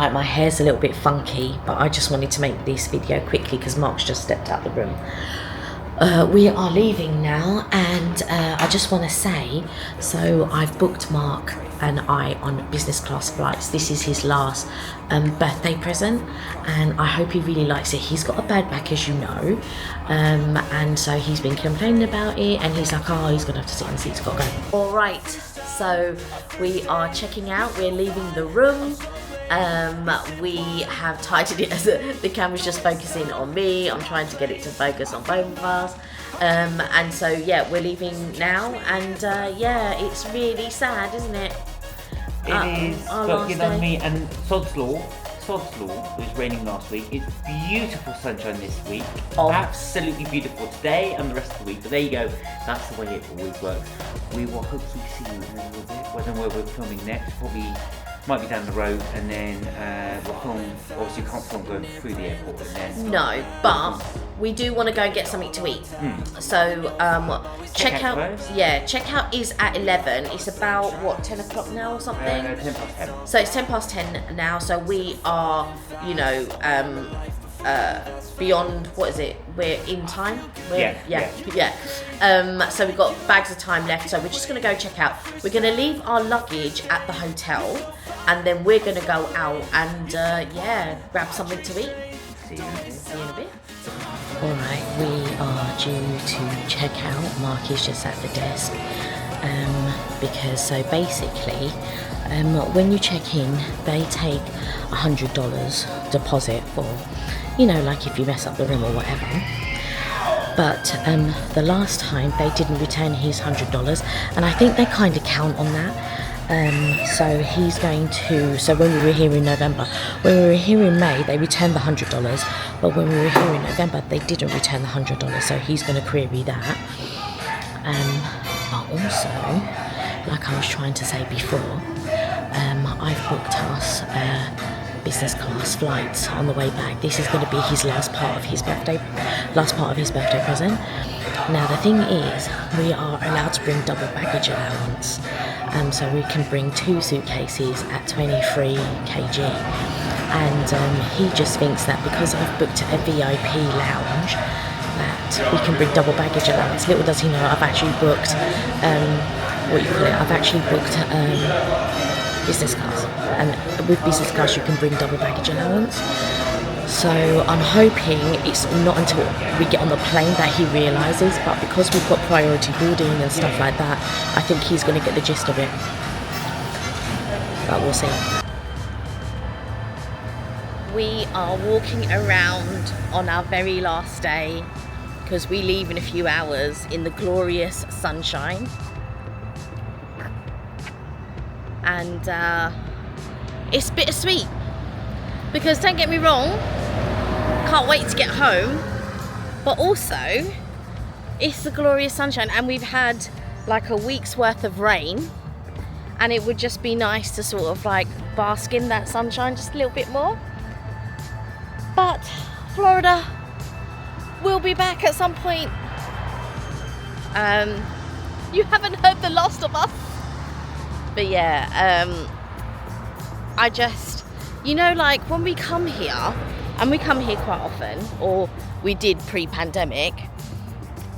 like my hair's a little bit funky, but I just wanted to make this video quickly because Mark's just stepped out the room. We are leaving now, and I just want to say, so I've booked Mark and I on business class flights. This is his last birthday present, and I hope he really likes it. He's got a bad back, as you know, and so he's been complaining about it, and he's like, oh, he's gonna have to sit in the seats, gotta go. All right, so we are checking out, we're leaving the room. We have titled it as the camera's just focusing on me. I'm trying to get it to focus on both of us. And so yeah, we're leaving now, and yeah, it's really sad, isn't it? It is, but you know me, and Sod's Law, it was raining last week. It's beautiful sunshine this week. Oh. Absolutely beautiful today and the rest of the week. But there you go, that's the way it always works. We will hopefully see you in a little bit. I don't know where we're filming next, probably might be down the road, and then we'll film. Obviously you can't film going through the airport, and then no, but we do want to go and get something to eat. So checkout is at 11. It's about what, 10 o'clock now or something? 10 past 10. So it's 10 past 10 now, so we are, you know, beyond, what is it, we're in time? So we've got bags of time left, so we're just going to go check out. We're going to leave our luggage at the hotel, and then we're going to go out and yeah, grab something to eat. See you in a bit. Alright, we are due to check out. Mark is just at the desk, because so basically when you check in, they take $100 deposit for, you know, like if you mess up the room or whatever. But the last time they didn't return his $100, and I think they kind of count on that. So he's going to, so when we were here in November, when we were here in May, they returned the $100, but when we were here in November, they didn't return the $100, so he's going to query that. But also, like I was trying to say before, I've booked us business class flights on the way back. This is going to be his last part of his birthday present. Now the thing is, we are allowed to bring double baggage allowance, so we can bring 2 suitcases at 23 kg, and he just thinks that because I've booked a VIP lounge that we can bring double baggage allowance. Little does he know, I've actually booked business class, and with business class you can bring double baggage allowance. So I'm hoping it's not until we get on the plane that he realises, but because we've got priority boarding and stuff like that, I think he's going to get the gist of it, but we'll see. We are walking around on our very last day because we leave in a few hours in the glorious sunshine. And it's bittersweet because, don't get me wrong, can't wait to get home, but also it's the glorious sunshine, and we've had like a week's worth of rain, and it would just be nice to sort of like bask in that sunshine just a little bit more. But Florida will be back at some point. You haven't heard the last of us. But yeah, I just, you know, like when we come here, and we come here quite often, or we did pre-pandemic,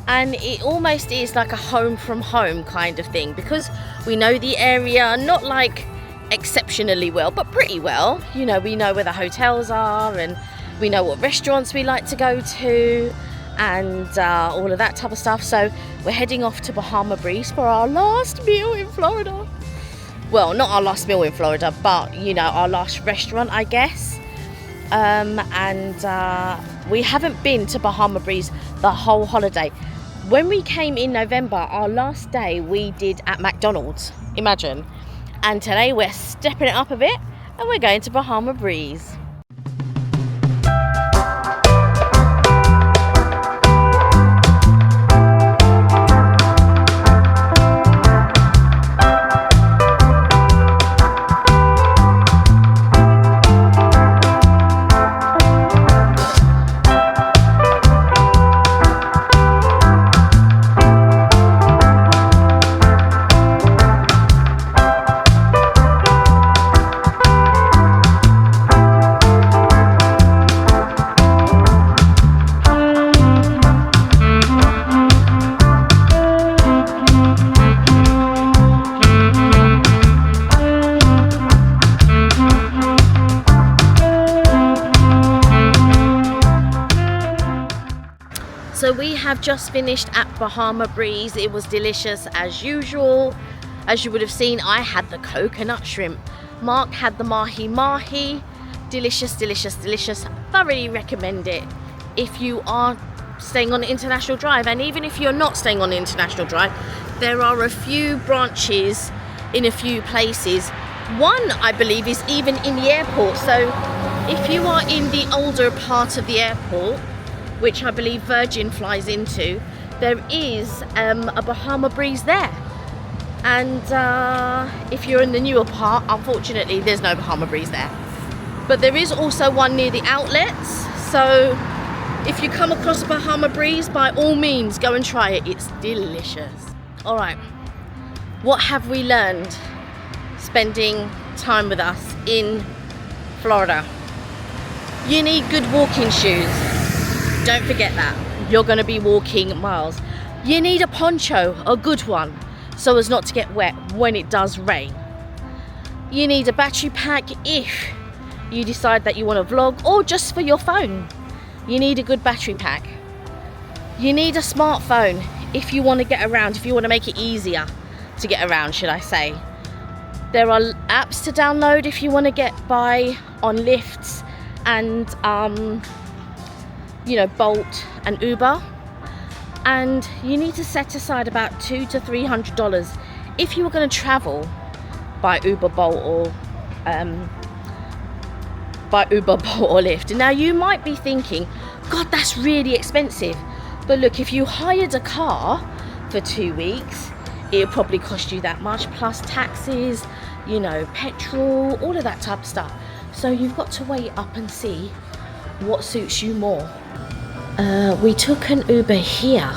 and it almost is like a home from home kind of thing, because we know the area, not like exceptionally well, but pretty well. You know, we know where the hotels are, and we know what restaurants we like to go to, and all of that type of stuff. So we're heading off to Bahama Breeze for our last meal in Florida. Well, not our last meal in Florida, but, you know, our last restaurant, I guess. And we haven't been to Bahama Breeze the whole holiday. When we came in November, our last day we did at McDonald's, imagine. And today we're stepping it up a bit and we're going to Bahama Breeze. we have just finished at Bahama Breeze. It was delicious as usual. As you would have seen, I had the coconut shrimp. Mark had the mahi mahi. Delicious, delicious, delicious. Thoroughly recommend it if you are staying on the International Drive. And even if you're not staying on the International Drive, there are a few branches in a few places. One, I believe, is even in the airport. So if you are in the older part of the airport, which I believe Virgin flies into, there is a Bahama Breeze there. And if you're in the newer part, unfortunately, there's no Bahama Breeze there. But there is also one near the outlets. So if you come across Bahama Breeze, by all means, go and try it. It's delicious. All right, what have we learned spending time with us in Florida? You need good walking shoes. Don't forget that. You're going to be walking miles. You need a poncho, a good one, so as not to get wet when it does rain. You need a battery pack if you decide that you want to vlog, or just for your phone. You need a good battery pack. You need a smartphone if you want to get around, if you want to make it easier to get around, should I say. There are apps to download if you want to get by on lifts and you know, Bolt and Uber. And you need to set aside about $200 to $300 if you were going to travel by Uber, Bolt, or Lyft. Now you might be thinking, God, that's really expensive. But look, if you hired a car for 2 weeks, it would probably cost you that much, plus taxes, you know, petrol, all of that type of stuff. So you've got to weigh up and see what suits you more. We took an Uber here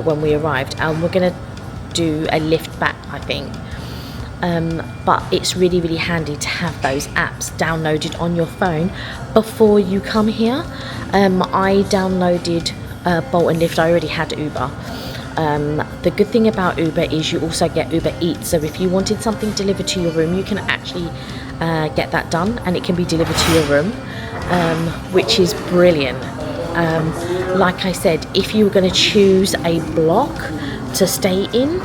when we arrived, and we're gonna do a lift back, I think. But it's really, really handy to have those apps downloaded on your phone before you come here. I downloaded Bolt and Lyft. I already had Uber. The good thing about Uber is you also get Uber Eats. So if you wanted something delivered to your room, you can actually get that done, and it can be delivered to your room, which is brilliant. Like I said, if you were going to choose a block to stay in,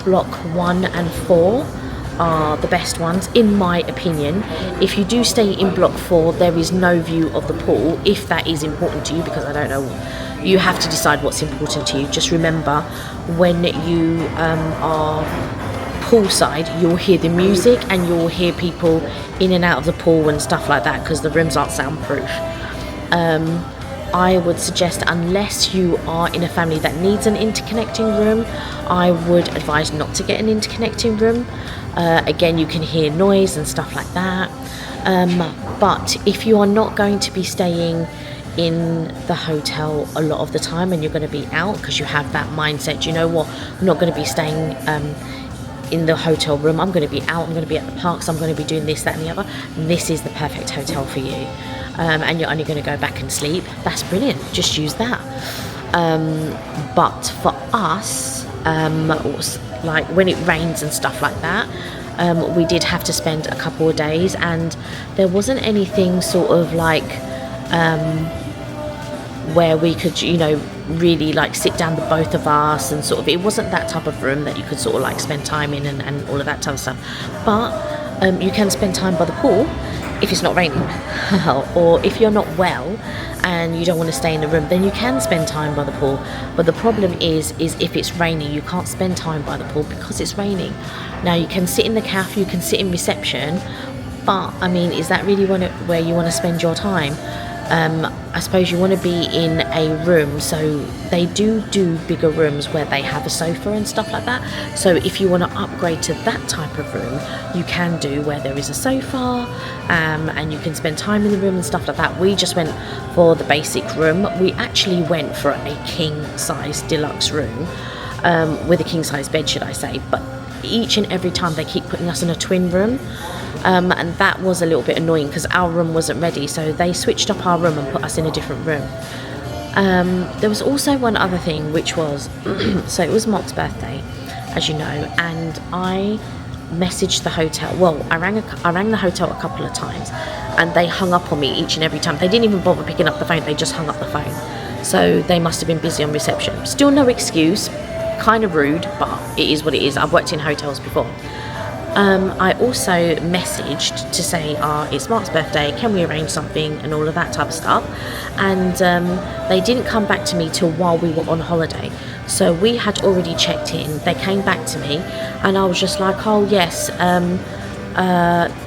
block 1 and 4 are the best ones, in my opinion. If you do stay in block 4, there is no view of the pool, if that is important to you, because I don't know, you have to decide what's important to you. Just remember, when you are poolside, you'll hear the music and you'll hear people in and out of the pool and stuff like that, because the rooms aren't soundproof. I would suggest, unless you are in a family that needs an interconnecting room, I would advise not to get an interconnecting room. Again, you can hear noise and stuff like that. But if you are not going to be staying in the hotel a lot of the time, and you're going to be out, because you have that mindset, you know what, I'm not going to be staying in the hotel room, I'm going to be out, I'm going to be at the parks, I'm going to be doing this, that and the other, this is the perfect hotel for you. And you're only going to go back and sleep, that's brilliant, just use that. But for us, like when it rains and stuff like that, we did have to spend a couple of days, and there wasn't anything sort of like where we could, you know, really like sit down, the both of us, and sort of, it wasn't that type of room that you could sort of like spend time in and all of that type of stuff. But you can spend time by the pool if it's not raining. Or if you're not well and you don't want to stay in the room, then you can spend time by the pool. But the problem is if it's raining, you can't spend time by the pool because it's raining. Now you can sit in the cafe, you can sit in reception, but I mean, is that really where you want to spend your time? I suppose you want to be in a room, so they do bigger rooms where they have a sofa and stuff like that. So if you want to upgrade to that type of room, you can do, where there is a sofa, and you can spend time in the room and stuff like that. We just went for the basic room. We actually went for a king size deluxe room, with a king size bed, should I say, but each and every time they keep putting us in a twin room. And that was a little bit annoying because our room wasn't ready, so they switched up our room and put us in a different room. There was also one other thing, which was so it was Mark's birthday, as you know, and I messaged the hotel. Well, I rang the hotel a couple of times, and they hung up on me each and every time. They didn't even bother picking up the phone, they just hung up the phone. So they must have been busy on reception. Still no excuse, kind of rude, but it is what it is. I've worked in hotels before. I also messaged to say, it's Mark's birthday, can we arrange something, and all of that type of stuff. And they didn't come back to me till while we were on holiday. So we had already checked in. They came back to me, and I was just like, oh yes.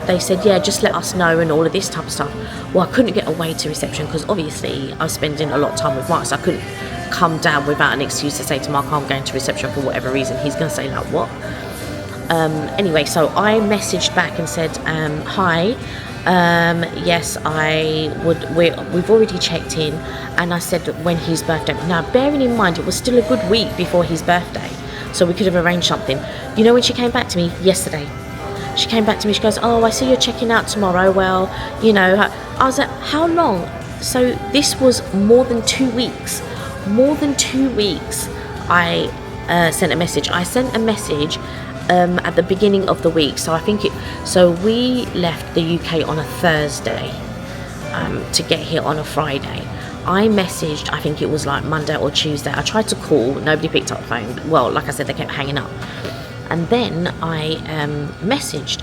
They said, yeah, just let us know, and all of this type of stuff. Well, I couldn't get away to reception because obviously I was spending a lot of time with Mark, so I couldn't come down without an excuse to say to Mark, I'm going to reception for whatever reason. He's going to say like, what? Anyway, so I messaged back and said, hi, yes, we've already checked in, and I said when his birthday. Now, bearing in mind, it was still a good week before his birthday, so we could have arranged something. You know when she came back to me? Yesterday. She came back to me, she goes, oh, I see you're checking out tomorrow. Well, you know, I was like, how long? So this was more than 2 weeks. More than 2 weeks I sent a message. I sent a message at the beginning of the week. So so we left the UK on a Thursday to get here on a Friday. I messaged, I think it was like Monday or Tuesday. I tried to call, nobody picked up the phone. Well, like I said, they kept hanging up. And then I messaged.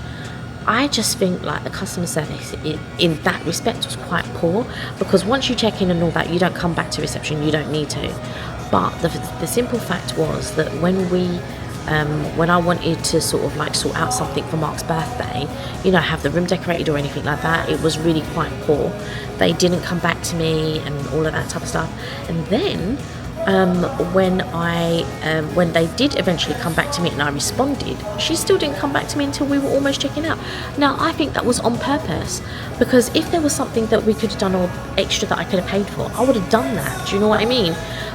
I just think like the customer service in that respect was quite poor, because once you check in and all that, you don't come back to reception, you don't need to. But the simple fact was that when I wanted to sort out something for Mark's birthday, you know, have the room decorated or anything like that, it was really quite poor. They didn't come back to me and all of that type of stuff. And then when they did eventually come back to me and I responded, she still didn't come back to me until we were almost checking out. Now, I think that was on purpose, because if there was something that we could have done or extra that I could have paid for, I would have done that. Do you know what I mean?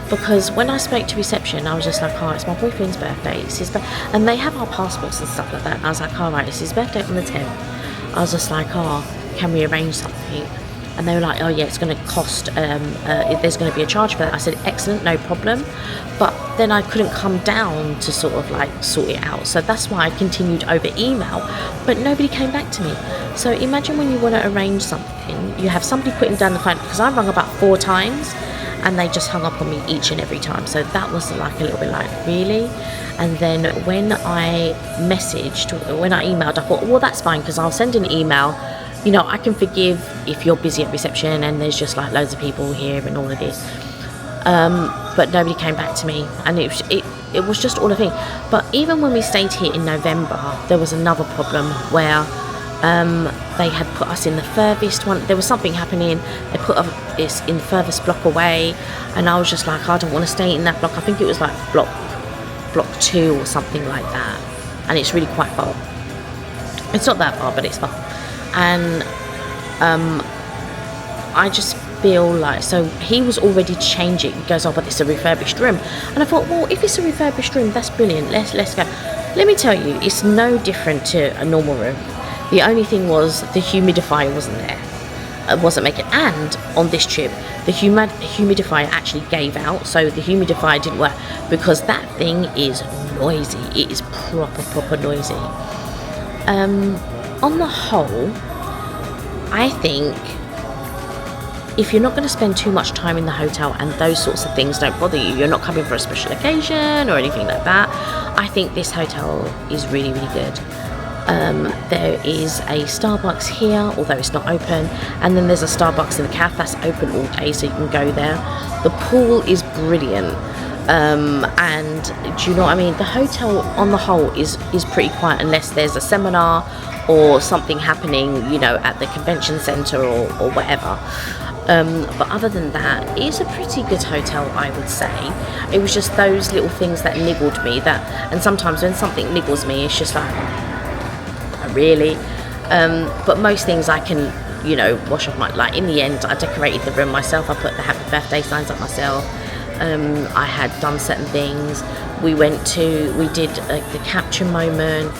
Because when I spoke to reception, I was just like, oh, it's my boyfriend's birthday, it's his and they have our passports and stuff like that. And I was like, all right, it's his birthday on the 10th. I was just like, oh, can we arrange something? And they were like, oh yeah, it's going to cost, there's going to be a charge for that. I said, excellent, no problem. But then I couldn't come down to sort it out. So that's why I continued over email, but nobody came back to me. So imagine when you want to arrange something, you have somebody putting down the phone, because I rang about 4 times and they just hung up on me each and every time. So that was like a little bit like, really? And then when I emailed, I thought, well, that's fine, because I'll send an email. You know, I can forgive if you're busy at reception and there's just like loads of people here and all of this. But nobody came back to me, and it was just all a thing. But even when we stayed here in November, there was another problem where they had put us in the furthest one. There was something happening. They put us in the furthest block away, and I was just like, I don't want to stay in that block. I think it was like block 2 or something like that, and it's really quite far. It's not that far, but it's far. And I just feel like, so he was already changing. He goes, oh, but it's a refurbished room. And I thought, well, if it's a refurbished room, that's brilliant. Let's go. Let me tell you, it's no different to a normal room. The only thing was the humidifier wasn't there. It wasn't making. And on this trip, the humidifier actually gave out. So the humidifier didn't work, because that thing is noisy. It is proper noisy. On the whole, I think if you're not going to spend too much time in the hotel and those sorts of things don't bother you, you're not coming for a special occasion or anything like that, I think this hotel is really, really good. There is a Starbucks here, although it's not open, and then there's a Starbucks in the cafe that's open all day, so you can go there. The pool is brilliant. And do you know what I mean? The hotel on the whole is pretty quiet, unless there's a seminar or something happening, you know, at the convention centre or whatever. But other than that, it's a pretty good hotel, I would say. It was just those little things that niggled me, and sometimes when something niggles me, it's just like, really? But most things I can, you know, wash off like in the end, I decorated the room myself. I put the happy birthday signs up myself. I had done certain things. We did the capture moment.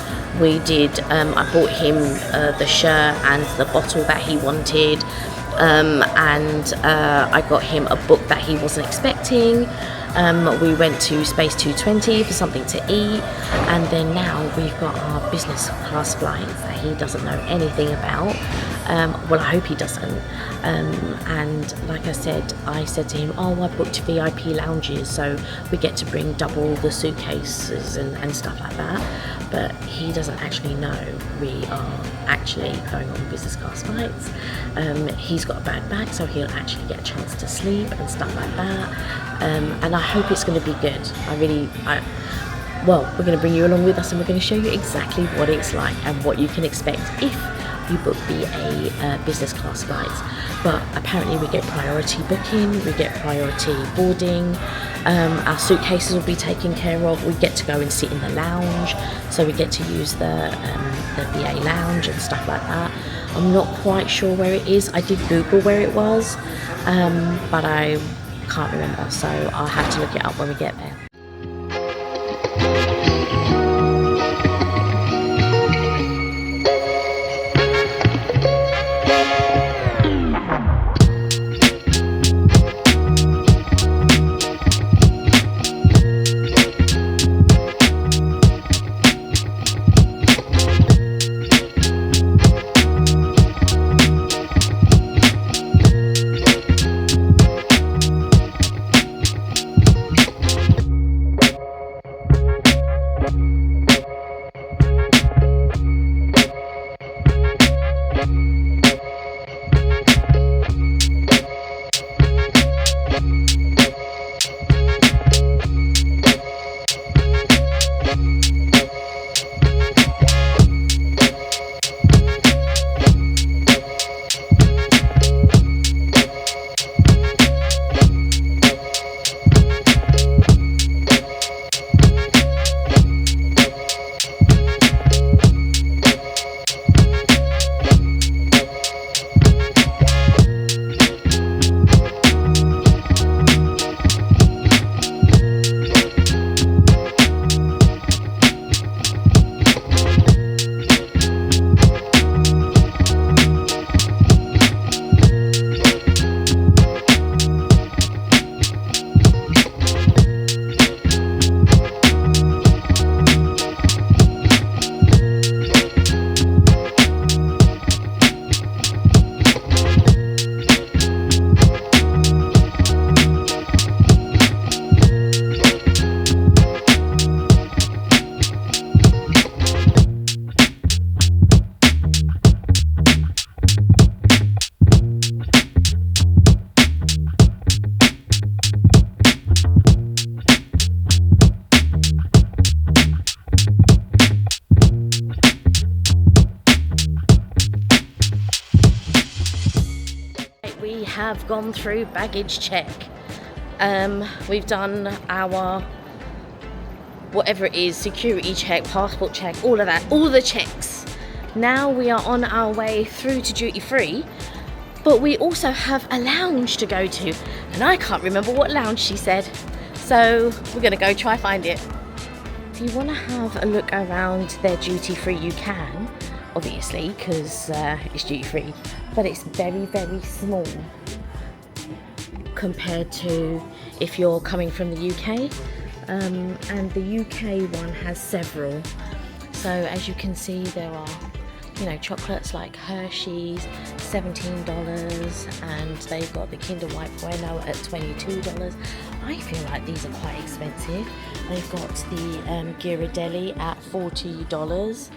We did, I bought him the shirt and the bottle that he wanted. And I got him a book that he wasn't expecting. We went to Space 220 for something to eat. And then now we've got our business class flights that he doesn't know anything about. Well, I hope he doesn't. And like I said to him, oh, I booked VIP lounges, so we get to bring double the suitcases and stuff like that. But he doesn't actually know we are actually going on business class flights. He's got a bad back, so he'll actually get a chance to sleep and stuff like that. And I hope it's going to be good. Well, we're going to bring you along with us, and we're going to show you exactly what it's like and what you can expect if you book BA business class flights. But apparently we get priority booking, we get priority boarding, our suitcases will be taken care of, we get to go and sit in the lounge, so we get to use the BA lounge and stuff like that. I'm not quite sure where it is. I did Google where it was, but I can't remember, so I'll have to look it up when we get there. We have gone through baggage check. We've done our whatever it is, security check, passport check, all of that, all the checks. Now we are on our way through to duty free, but we also have a lounge to go to, and I can't remember what lounge she said, so we're gonna go try find it. If you want to have a look around their duty free, you can, obviously, because it's duty free, but it's very, very small compared to if you're coming from the UK. And the UK one has several. So as you can see, there are, chocolates like Hershey's, $17, and they've got the Kinder White Bueno at $22. I feel like these are quite expensive. They've got the Ghirardelli at $40.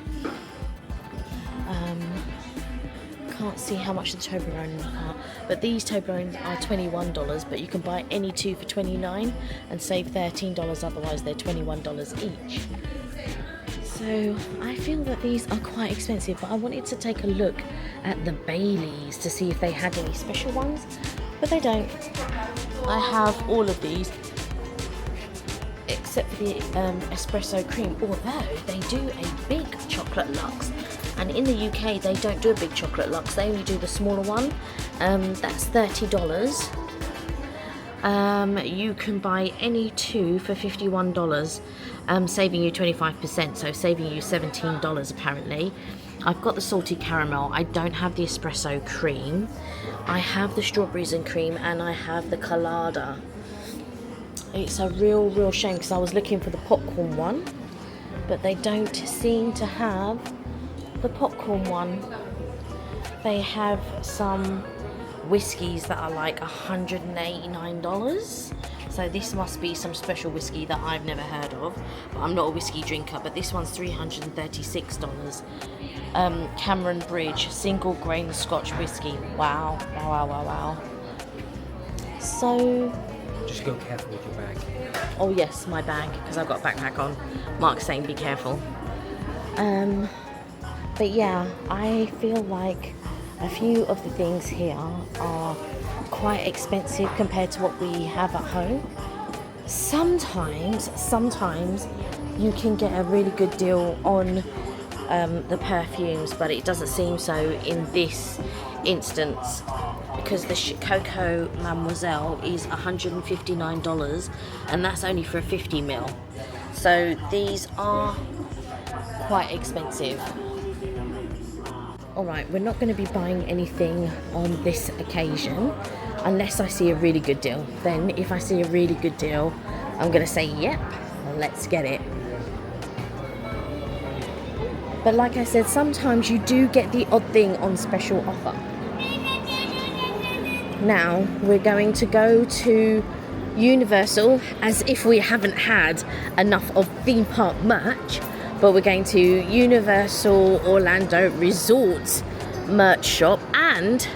Can't see how much the Toblerones are, but these Toblerones are $21, but you can buy any two for $29 and save $13, otherwise they're $21 each. So I feel that these are quite expensive, but I wanted to take a look at the Baileys to see if they had any special ones, but they don't. I have all of these except for the espresso cream, although they do a big chocolate luxe. And in the UK, they don't do a big chocolate luxe. They only do the smaller one. That's $30. You can buy any two for $51, saving you 25%, so saving you $17 apparently. I've got the salty caramel. I don't have the espresso cream. I have the strawberries and cream, and I have the colada. It's a real shame because I was looking for the popcorn one, but they don't seem to have the popcorn one. they have some whiskies that are like $189. So this must be some special whiskey that I've never heard of. But I'm not a whiskey drinker, but this one's $336. Cameron Bridge single grain Scotch whiskey. Wow, wow, wow, wow, wow. So Just go careful with your bag. oh yes, my bag, because I've got a backpack on. Mark's saying be careful. But yeah, I feel like a few of the things here are quite expensive compared to what we have at home. Sometimes you can get a really good deal on the perfumes, but it doesn't seem so in this instance, because the Coco Mademoiselle is $159 and that's only for a 50ml. So these are quite expensive. Alright, we're not going to be buying anything on this occasion unless I see a really good deal. Then if I see a really good deal, I'm going to say yep, let's get it. But like I said, sometimes you do get the odd thing on special offer. Now we're going to go to Universal, as if we haven't had enough of theme park merch, but we're going to Universal Orlando Resort merch shop and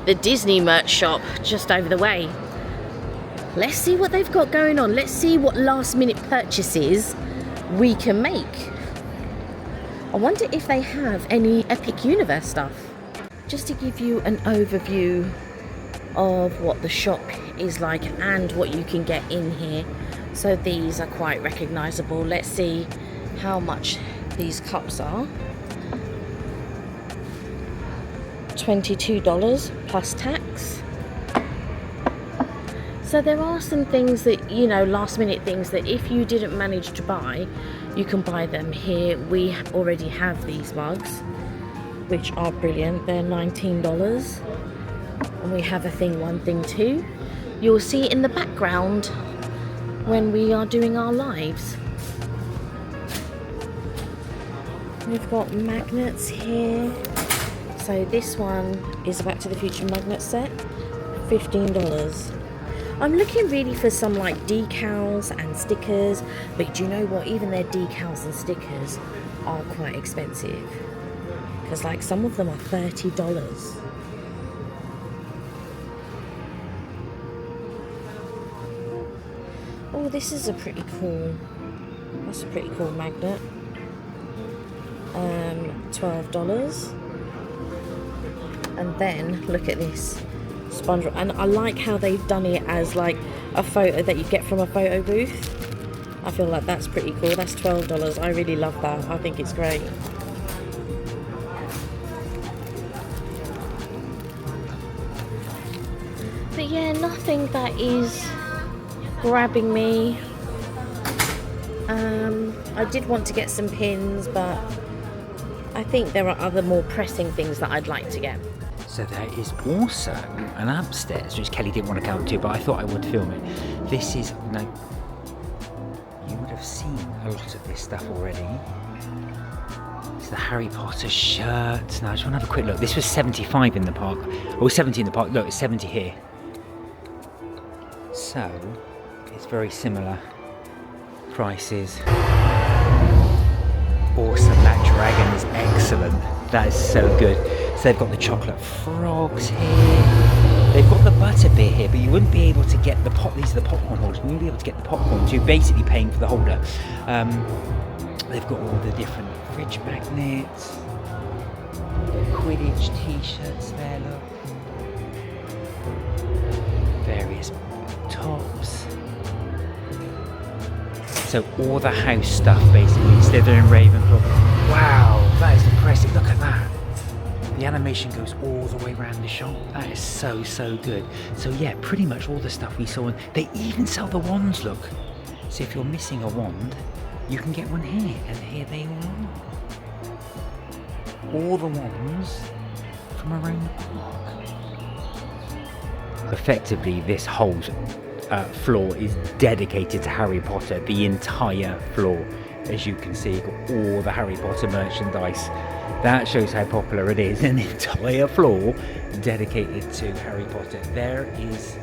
the Disney merch shop just over the way. Let's see what they've got going on. Let's see what last minute purchases we can make. I wonder if they have any Epic Universe stuff. Just to give you an overview of what the shop is like and what you can get in here. So these are quite recognizable. Let's see how much these cups are. $22 plus tax. So there are some things that, you know, last minute things that if you didn't manage to buy, you can buy them here. We already have these mugs, which are brilliant. They're $19. And we have a thing 1, thing 2. You'll see in the background when we are doing our lives. We've got magnets here. So this one is a Back to the Future magnet set, $15. I'm looking really for some like decals and stickers, but do you know what? Even their decals and stickers are quite expensive, because like some of them are $30. Oh, this is a pretty cool, that's a pretty cool magnet. $12. And then look at this sponge, and I like how they've done it as like a photo that you get from a photo booth. I feel like that's pretty cool. That's $12. I really love that. I think it's great. But yeah, nothing that is grabbing me. I did want to get some pins, but I think there are other more pressing things that I'd like to get. So there is also an upstairs, which Kelly didn't want to come to, but I thought I would film it. This is, no, you would have seen a lot of this stuff already. It's the Harry Potter shirts. Now I just want to have a quick look. This was 75 in the park, or 70 in the park. Look, it's 70 here. So it's very similar prices. Awesome, that dragon is excellent. That is so good. So they've got the chocolate frogs here. They've got the butterbeer here, but you wouldn't be able to get the pop. These are the popcorn holders. You wouldn't be able to get the popcorn. So you're basically paying for the holder. They've got all the different fridge magnets, Quidditch t-shirts there. Look, various tops. So all the house stuff basically, Slytherin, Ravenclaw. Wow, that is impressive, look at that. The animation goes all the way around the shop. That is so, so good. So yeah, pretty much all the stuff we saw. They even sell the wands, look. So if you're missing a wand, you can get one here, and here they all are. All the wands from around the park. Effectively, this whole floor is dedicated to Harry Potter. The entire floor as you can see, got all the Harry Potter merchandise. That shows how popular it is. An entire floor dedicated to Harry Potter. There is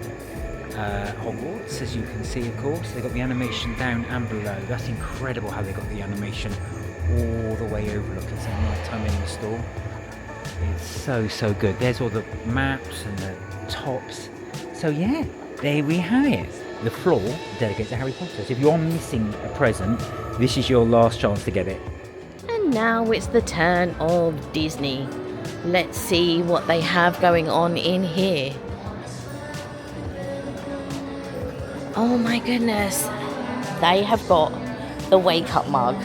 Hogwarts, as you can see, of course. They've got the animation down and below. That's incredible how they got the animation all the way over. Look, it's at night time in the store. It's so good. There's all the maps and the tops. So yeah, there we have it. The floor dedicated to Harry Potter. So if you are missing a present, this is your last chance to get it. And now it's the turn of Disney. Let's see what they have going on in here. Oh my goodness. They have got the wake up mug.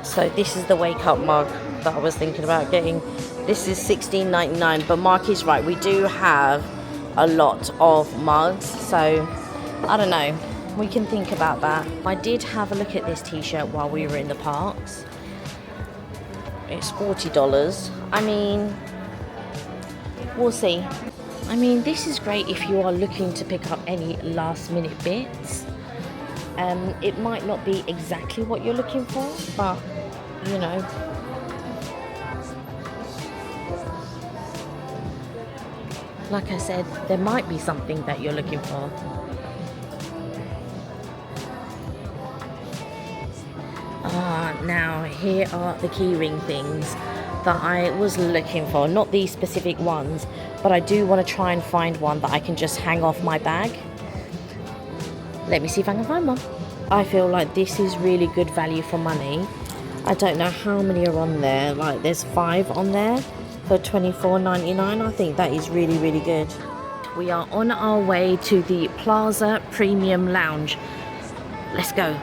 So this is the wake up mug that I was thinking about getting. This is $16.99, but Mark is right. We do have a lot of mugs, so I don't know. We can think about that. I did have a look at this t-shirt while we were in the parks. It's $40. I mean, we'll see. I mean, this is great if you are looking to pick up any last minute bits. It might not be exactly what you're looking for, but you know. Like I said, there might be something that you're looking for. Now here are the keyring things that I was looking for. Not these specific ones, but I do want to try and find one that I can just hang off my bag. Let me see if I can find one. I feel like this is really good value for money. I don't know how many are on there. Like there's 5 on there for $24.99. I think that is really good. We are on our way to the Plaza Premium Lounge. Let's go.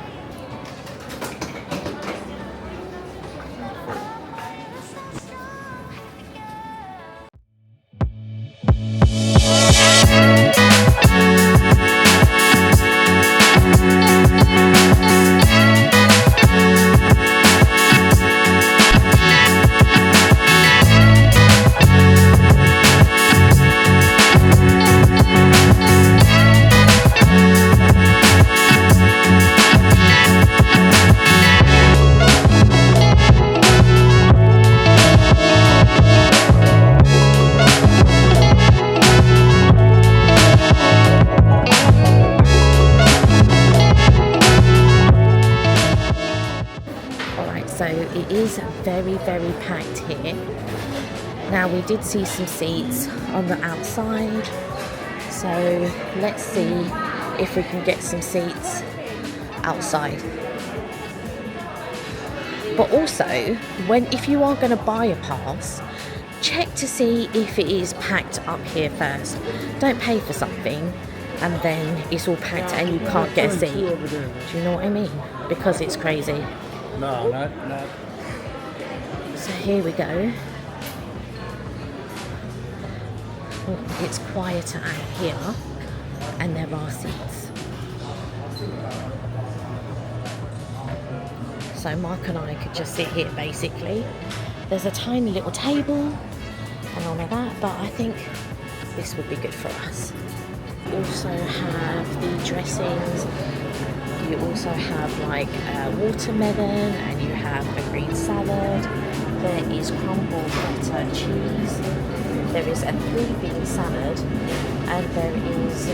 It is very packed here. Now we did see some seats on the outside, so let's see if we can get some seats outside. But also, if you are going to buy a pass, check to see if it is packed up here first. Don't pay for something and then it's all packed and you can't get a seat. Do you know what I mean? Because it's crazy. No. So here we go. Oh, it's quieter out here and there are seats. So Mark and I could just sit here basically. There's a tiny little table and all of that, but I think this would be good for us. Also have the dressings. You also have like watermelon and you have a green salad. There is crumbled butter cheese. There is a 3-bean salad and there is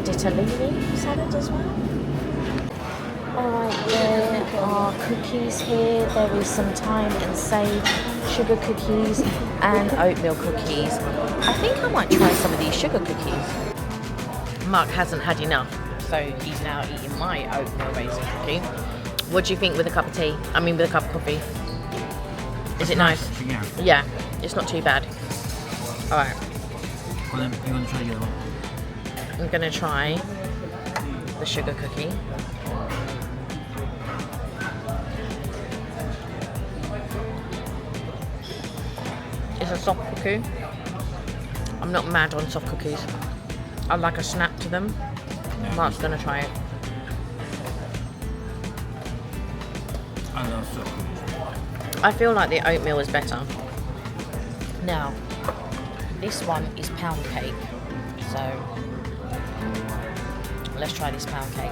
ditalini salad as well. Alright, there are cookies here. There is some thyme and sage sugar cookies and oatmeal cookies. I think I might try some of these sugar cookies. Mark hasn't had enough, so he's now eating my oatmeal raisin cookie. What do you think with a cup of tea? I mean with a cup of coffee? Is it nice? Yeah. Yeah, it's not too bad. Alright. Well then, you want to try the other one? I'm going to try the sugar cookie. It's a soft cookie. I'm not mad on soft cookies. I like a snap to them. Yeah. Mark's going to try it. I love soft cookies. I feel like the oatmeal is better. Now, this one is pound cake. So, let's try this pound cake.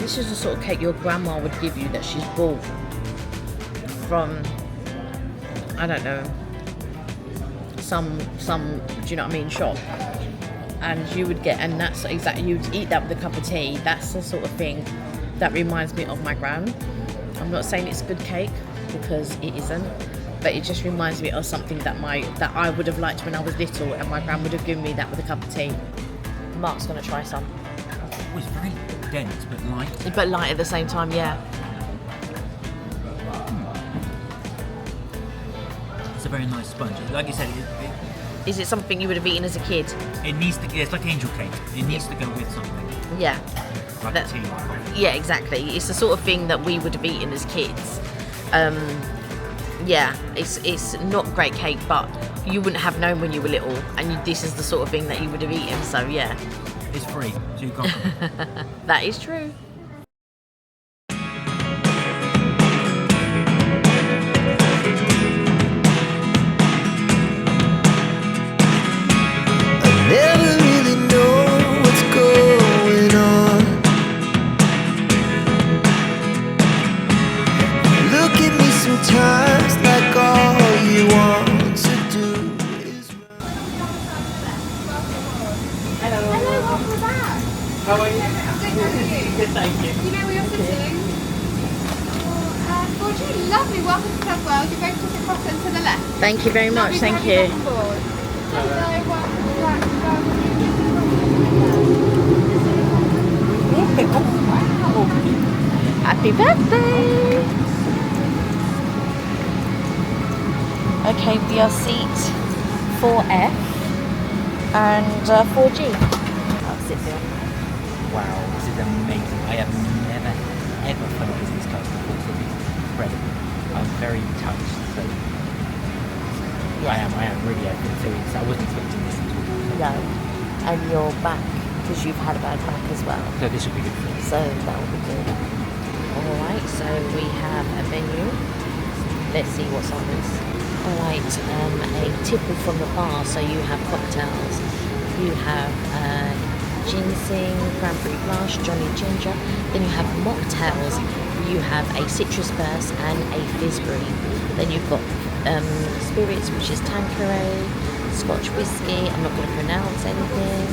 This is the sort of cake your grandma would give you that she's bought from, I don't know, some do you know what I mean, shop, and you would get, and that's exactly, you'd eat that with a cup of tea. That's the sort of thing that reminds me of my gran. I'm not saying it's good cake because it isn't, but it just reminds me of something that I would have liked when I was little, and my gran would have given me that with a cup of tea. Mark's gonna try some. Oh, it's very dense but light. But light at the same time, yeah. It's a very nice sponge. Like you said, Is it something you would have eaten as a kid? it needs to. It's like angel cake. It needs to go with something. Yeah. Like That- a tea or coffee. Yeah, exactly. It's the sort of thing that we would have eaten as kids. Yeah, it's not great cake, but you wouldn't have known when you were little, and this is the sort of thing that you would have eaten. So yeah, It's free, so you can't. that is true. Never really know what's going on. Look at me sometimes like all you want to do is Hello, welcome back. How are you? I'm good, how are you? Good, thank you. You know where you're sitting? Fortunately, lovely. Welcome to Club World. You're going to sit across and to the left. Thank you very much. Lovely Thank to have you. on board. Hello, welcome back. Happy birthday. Okay, we are seat 4F and 4G. I'll sit there. Wow, this is amazing. I have never ever flown a business class before, so this is incredible. I'm very touched. So I am really open to it. So I wasn't expecting this at all. No, and you're back because you've had a bad back as well. So this will be good for you. So that will be good. Alright, so we have a menu. Let's see what's on this. Alright, a tipple from the bar, so you have cocktails. You have ginseng, cranberry blush, Johnny Ginger. Then you have mocktails. You have a citrus burst and a fizzberry. Then you've got spirits, which is Tanqueray, Scotch whiskey. I'm not going to pronounce anything.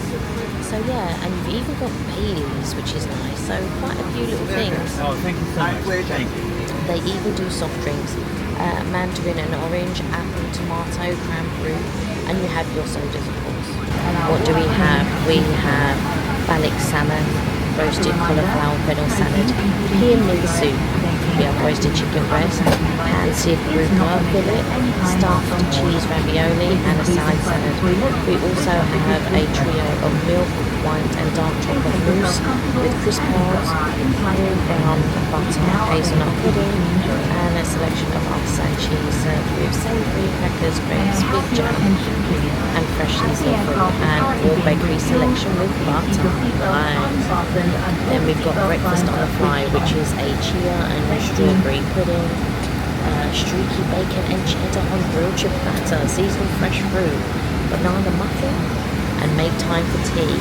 So yeah, and you've even got Baileys, which is nice. So quite a few little things. Oh, thank you so much. Thank you. They even do soft drinks, mandarin and orange, apple, tomato, cranberry, and you have your sodas, of course. What do we have? We have Ballic salmon, roasted cauliflower fennel salad, pea and meat soup. We have roasted chicken breast, pan-seared rhubarb fillet, stuffed cheese ravioli, and a side salad. We also have a trio of milk, white and dark chocolate mousse with crisp pearls, real brown butter, hazelnut pudding, and a selection of ice and cheese served with savoury crackers, grapes, big jam, and fresh seasonal fruit, and all bakery selection with butter. Then we've got breakfast on the fly, which is a chia and strawberry pudding, streaky bacon and cheddar on grilled chip batter, seasonal fresh fruit, banana muffin, and make time for tea.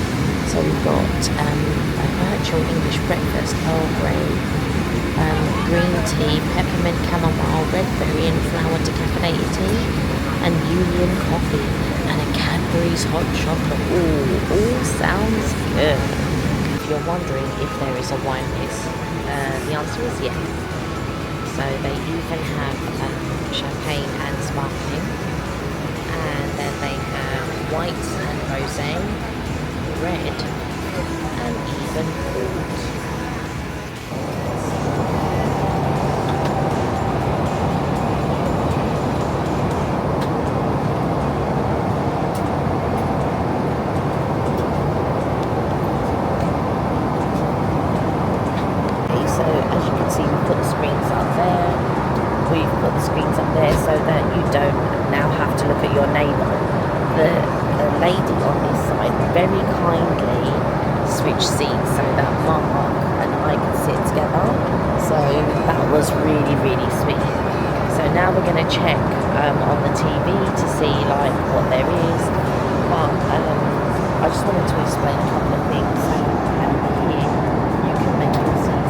So we've got a virtual English breakfast, Earl Grey, green tea, peppermint chamomile, red berry and flower decaffeinated tea, and Union coffee, and a Cadbury's hot chocolate. Ooh, all sounds good. If you're wondering if there is a wine list, the answer is yes. So they even have champagne and sparkling, and then they have white and rosé, red, and even port. So as you can see, we've got the screens up there. We've got the screens up there so that you don't now have to look at your neighbour. The lady on this side very kindly switched seats so that Mark and I could sit together. So that was really, really sweet. So now we're going to check on the TV to see like what there is. But I just wanted to explain a couple of things. So here you can make your seats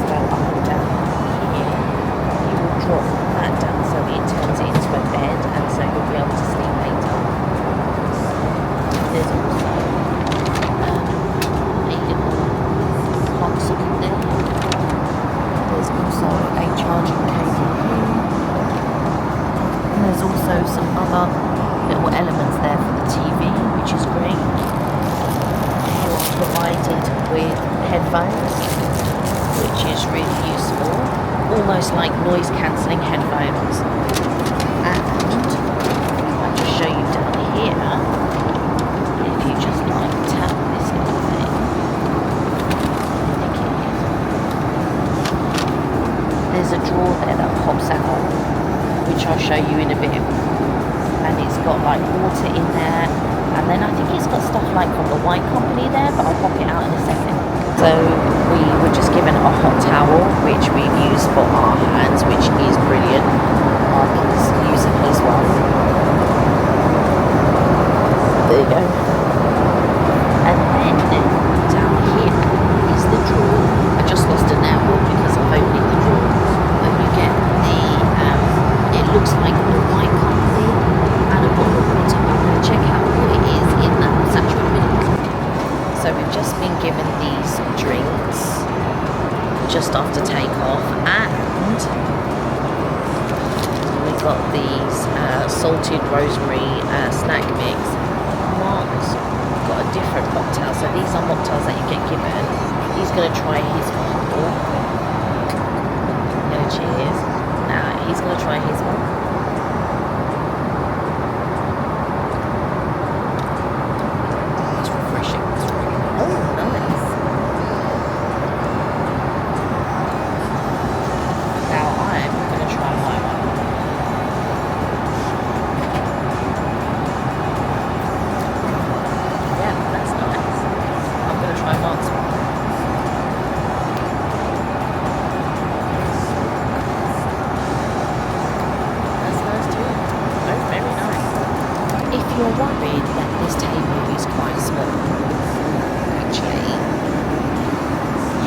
with headphones, which is really useful. Almost like noise cancelling headphones. And I'll just show you down here. If you just like tap this little thing. I think it is. There's a drawer there that pops out, which I'll show you in a bit. And it's got like water in there. And then I think it's got stuff like from the wine company there, but I'll pop it out in a second. So we were just given a hot towel, which we've used for our hands, which is brilliant. Mark is using his one. There you go. And then down here is the drawer. I just lost a nail because I'm opening the drawer. But you get the, it looks like a wine company and a bottle of water. I'm going to check out what it is in that satchel in a minute. So we've just been given these drinks just after takeoff, and we got these salted rosemary snack mix. Mark's got a different mocktail, so these are mocktails that you get given. He's going to try his one. Cheers. Now he's going to try his one. It's refreshing. It's really nice. Oh, nice. Now I'm going to try my one. Yeah, that's nice. I'm going to try Mark's one. You're worried that this table is quite small. Actually,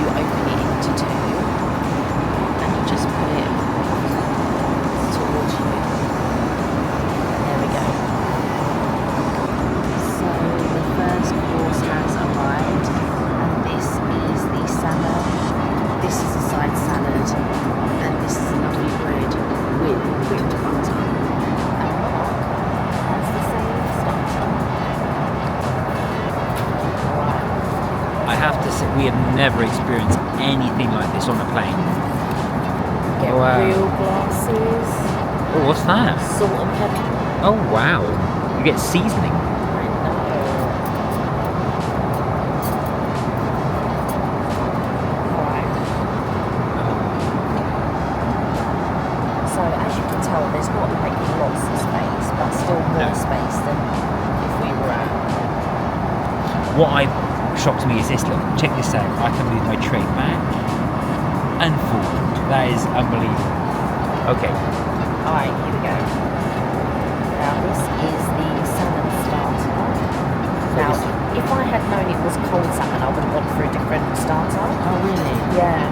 you open it into two and you just put it towards you. There we go. So the first course has arrived, and this is the salad. This is a side salad, and this is a lovely bread with whipped butter. I have to say, we have never experienced anything like this on a plane. Get real glasses. Oh, what's that? Salt and pepper. Oh, wow. You get seasoning. I know. Right. So as you can tell, there's not like lots of space, but still more space than if we were out. What shocked me is this. Look, check this out. I can move my tray back and forward. That is unbelievable. Okay. Alright, here we go. Now this is the salmon starter. Now, if I had known it was cold salmon, I would have gone for a different starter. Oh, really? Yeah.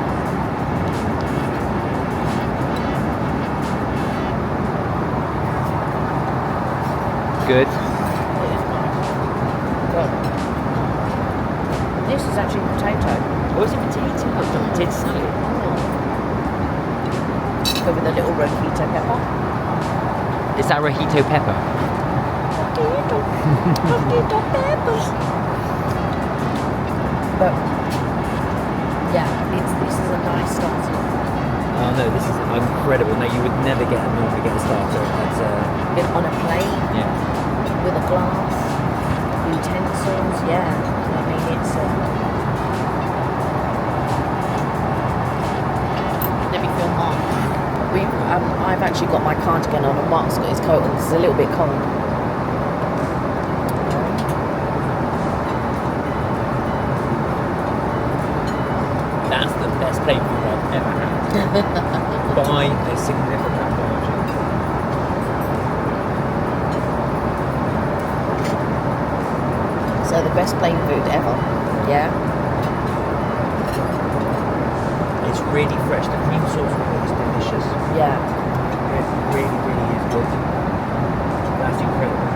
Good. This is actually potato. Oh, it's a potato. Oh, it's a potato salad. Go with a little rojito pepper. Is that rojito pepper? Rojito peppers. But yeah, this is a nice starter. Oh no, this is incredible. No, you would never normally get a starter Been on a plane. Yeah. With a glass, utensils. Yeah, I mean it's. Let me film Mark. I've actually got my cardigan on, and Mark's got his coat on. It's a little bit cold. That's the best plane food I've ever had. By a significant margin. So the best plain food ever. Yeah. It's really fresh. The cream sauce is delicious. Yeah. It really, really is good. That's incredible.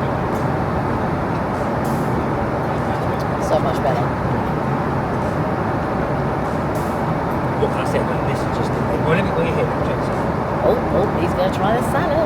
So much better. What can I say about this? Is just well, let me go here. Check this out. Oh, he's gonna try the salad.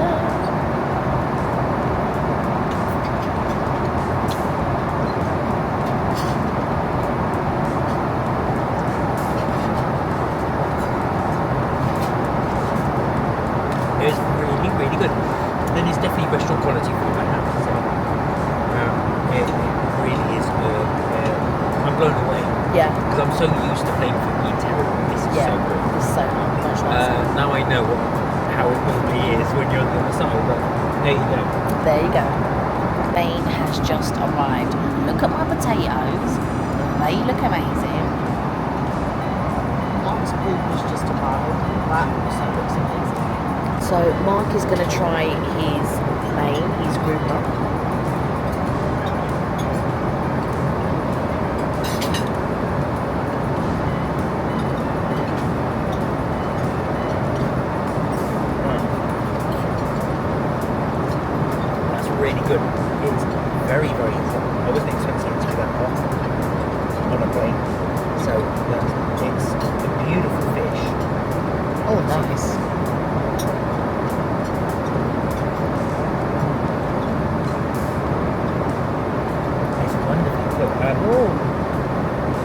Yeah. Because I'm so used to plain food being terrible. This is Yeah. so good. It's so much nicer. Now I know how it normally is when you're on the other side, but there you go. There you go. Main has just arrived. Look at my potatoes. They look amazing. Mark's has just arrived. That also looks amazing. So Mark is going to try his main, his grouper. That's really good. It's very, very hot. I wasn't expecting it to be that hot on a plane. So it's a beautiful fish. Oh, nice. It's wonderful. Look, Oh,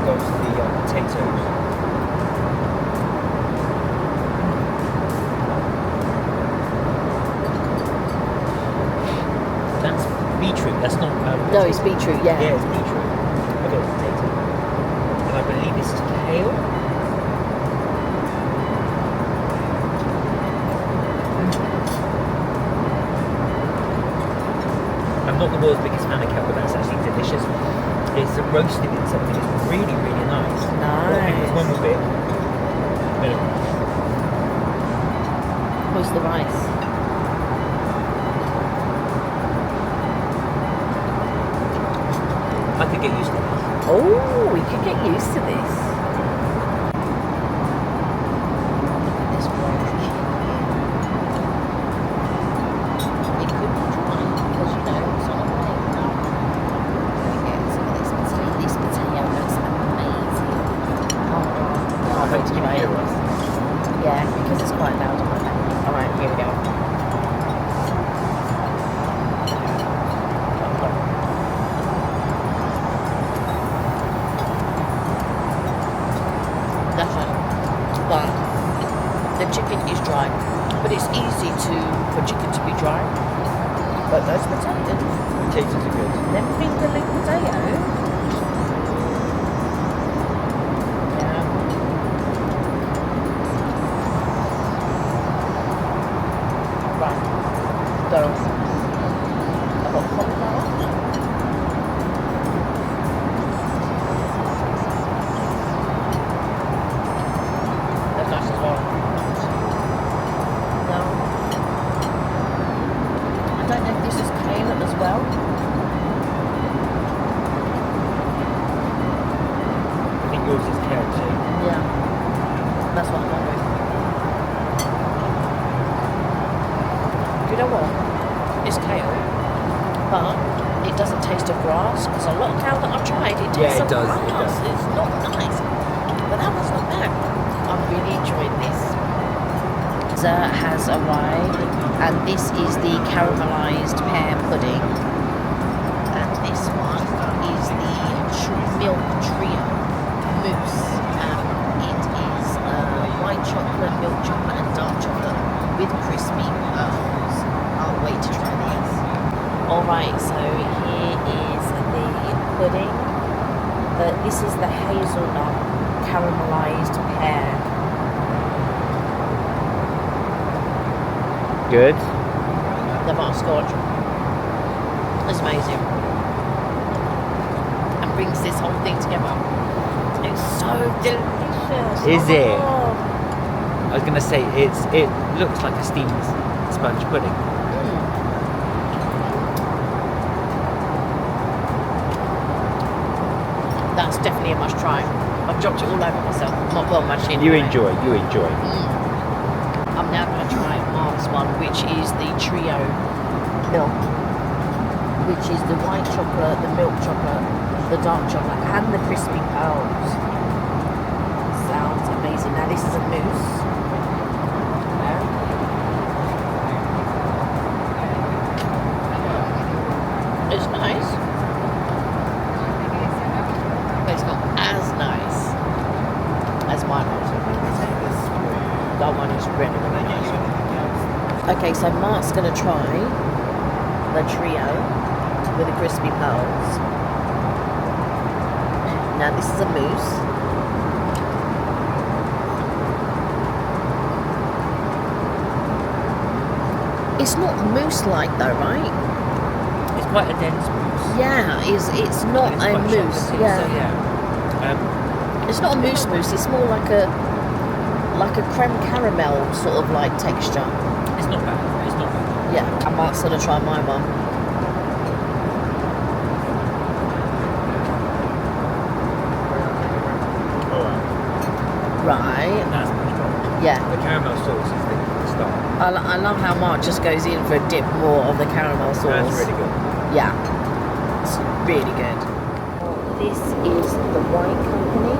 goes to the potatoes. That's beetroot. That's not. no, it's beetroot, yeah. Yeah, it's beetroot. I got a potato. And I believe this is kale. I'm not the world's biggest fan of kale, but that's actually delicious. It's roasted in something. It's really, really nice. There's one more bit. Where's the rice? I could get used to this. Oh, we could get used to this. This one. It could be dry because you know it's on a plate now. Get some of this potato. This potato looks amazing. Oh, can't wait to try it. Yeah, because it's quite loud on my back. Alright, here we go. That's right. But the chicken is dry. But it's easy for chicken to be dry. But those potatoes, Potatoes are good. them finger-link potatoes. Yeah. Right. So, I've got cauliflower. That's nice as well. Now, I don't know if this is kale as well. I think yours is kale too. Yeah. That's what I'm wondering. Do you know what? It's kale, but it doesn't taste of grass. Because a lot of kale that I've tried, it tastes Yeah, it of does, grass. it does. It's not nice. But that one's not bad. I'm really enjoying this. Pizza has arrived, and this is the caramelized pear pudding. And this one is the milk trio mousse. It is white chocolate, milk chocolate, and dark chocolate with crispy pearls. I'll wait to try these. Alright, so here is the pudding. This is the hazelnut caramelized pear. Good. The butterscotch is amazing and brings this whole thing together. It's so delicious. Is it? Oh. I was gonna say it looks like a steamed sponge pudding. That's definitely a must try. I've dropped it all over myself. Not well much in. You enjoy. I'm now going to try Mark's one, which is the trio milk, which is the white chocolate, the milk chocolate, the dark chocolate, and the crispy pearls. Sounds amazing. Now this is a mousse. It's nice, but it's not as nice as mine was. That one is really, really nice. Okay, so Mark's going to try the trio with the crispy pearls. Now this is a mousse. It's not mousse-like though, right? It's quite a dense mousse. Yeah, it's not It's a quite mousse. chocolatey, Yeah. So yeah. It's not a mousse. It's more like a creme caramel sort of like texture. It's not bad. It's not bad. Yeah, I might sort of try my one. Right. That's much better. Yeah. The caramel sauce is the start. I love how Mark just goes in for a dip more of the caramel sauce. That's really good. Yeah. It's really good. This is the wine company.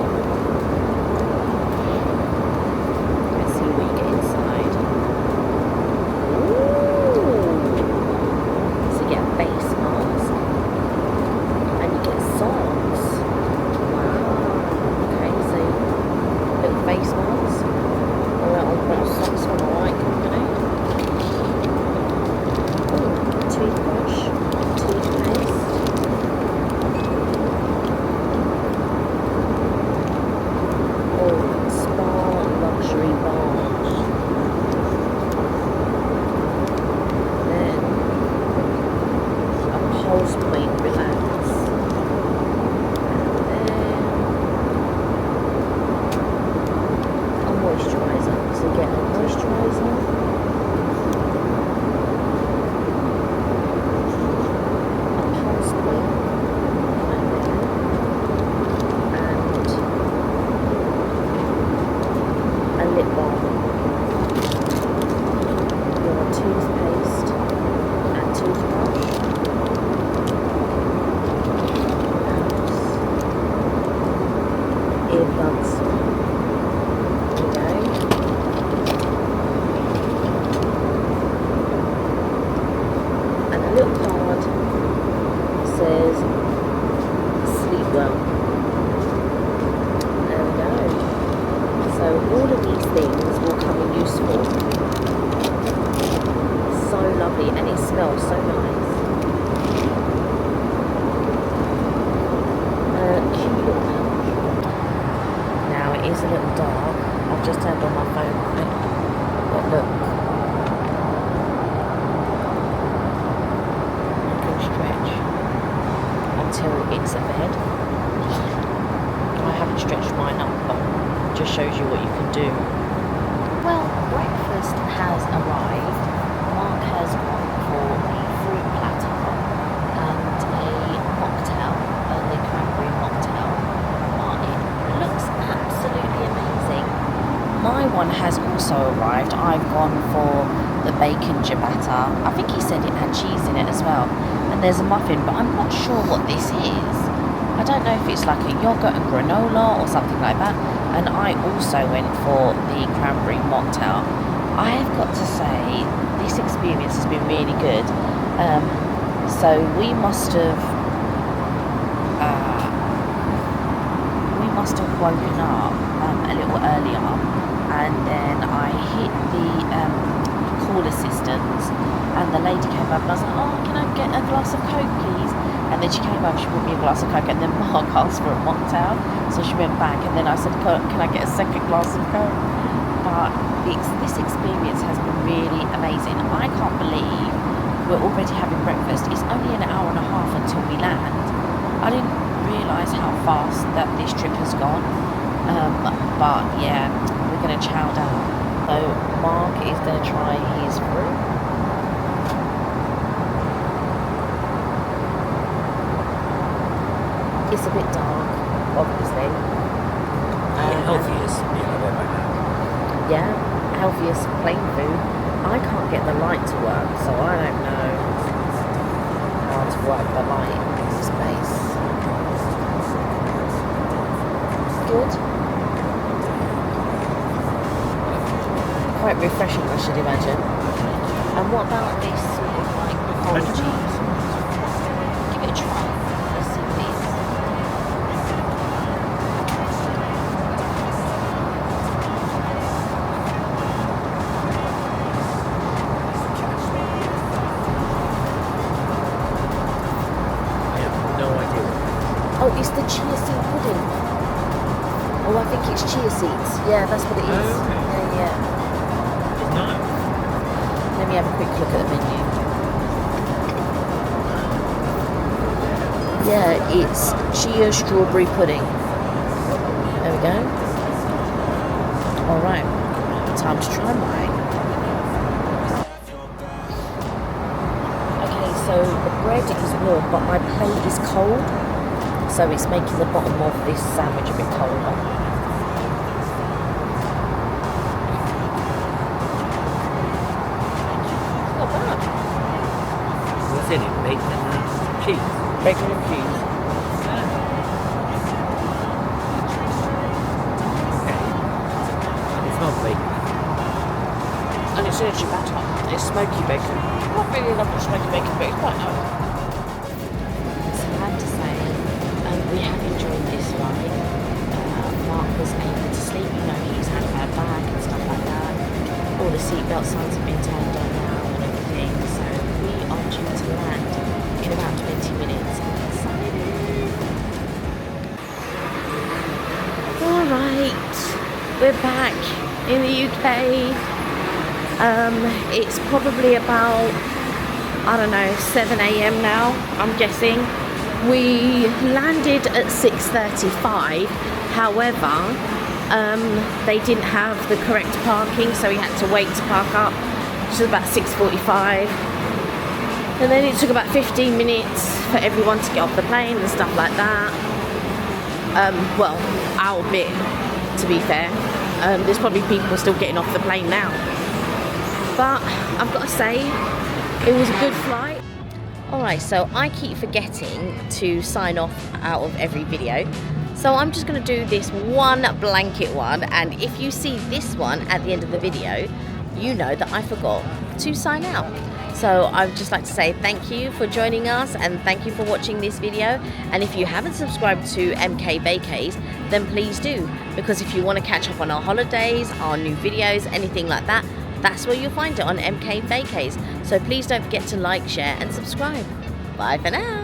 Let's see what you get inside. Ooh. So you get a face mask. And you get socks. Wow. Okay, so little face mask. A little socks from the wine company. Ooh, toothbrush. Toothpaste. Spa luxury bars. Then a pulse point relax. And then a moisturiser. So get a moisturiser. A pulse point. A lip balm, your toothpaste and toothbrush, earbuds, there you go, and a little card that says sleep well. There we go. So all of these things will come in useful. So lovely, and it smells so nice. Cute little pouch. Now it is a little dark. I've just turned on my phone light. But look. You can stretch until it's a bed. I haven't stretched mine up, but just shows you what you can do. Well, breakfast has arrived. Mark has gone for a fruit platter and a mocktail, the cranberry mocktail. It looks absolutely amazing. My one has also arrived. I've gone for the bacon ciabatta. I think he said it had cheese in it as well. And there's a muffin, but I'm not sure what this is. I don't know if it's like a yogurt and granola or something like that. And I also went for the cranberry mocktail. I have got to say, this experience has been really good. So we must have woken up a little earlier, and then I hit the call assistants, and the lady came up and I was like, oh, can I get a glass of Coke please? And then she came up, she brought me a glass of Coke, and then Mark asked for a mocktail, so she went back, and then I said, can I get a second glass of Coke? But this experience has been really amazing. I can't believe we're already having breakfast. It's only an hour and a half until we land. I didn't realise how fast that this trip has gone. But yeah, we're going to chow down. So Mark is going to try his fruit. It's a bit dark, obviously. Healthiest meal I've ever had. Yeah, healthiest plain food. I can't get the light to work, so I don't know how to work the light in this space. Good. Quite refreshing, I should imagine. And what about this sort of like whole cheese? Give it a try. Let's see what it is. Oh, it's the chia seed pudding. Oh, I think it's chia seeds. Yeah, that's what it is. Oh, okay. Yeah. It's nice. Let me have a quick look at the menu. Yeah, it's chia strawberry pudding. There we go. Alright, time to try mine. Okay, so the bread is warm, but my plate is cold. So it's making the bottom of this sandwich a bit colder. Not bad. What's in it? Bacon and cheese? Bacon and cheese. Okay. It's not bacon. And it's energy batter. It's smoky bacon. Not really love the smoky bacon, but it's quite nice. So I have to say, we have enjoyed this ride. Mark was able to sleep, you know, he's had a bad back and stuff like that. All the seatbelt signs have been turned on now and everything. So we are due to land in about 20 minutes. Alright, we're back in the UK. It's probably about, I don't know, 7 a.m. now, I'm guessing. We landed at 6:35, however, they didn't have the correct parking, so we had to wait to park up, which was about 6:45. And then it took about 15 minutes for everyone to get off the plane and stuff like that. Well, our bit, to be fair. There's probably people still getting off the plane now. But I've got to say, it was a good flight. Alright, so I keep forgetting to sign off out of every video. So I'm just going to do this one blanket one. And if you see this one at the end of the video, you know that I forgot to sign out. So I would just like to say thank you for joining us and thank you for watching this video. And if you haven't subscribed to MK Vacays, then please do. Because if you want to catch up on our holidays, our new videos, anything like that, that's where you'll find it on MK Vacays. So please don't forget to like, share and subscribe. Bye for now.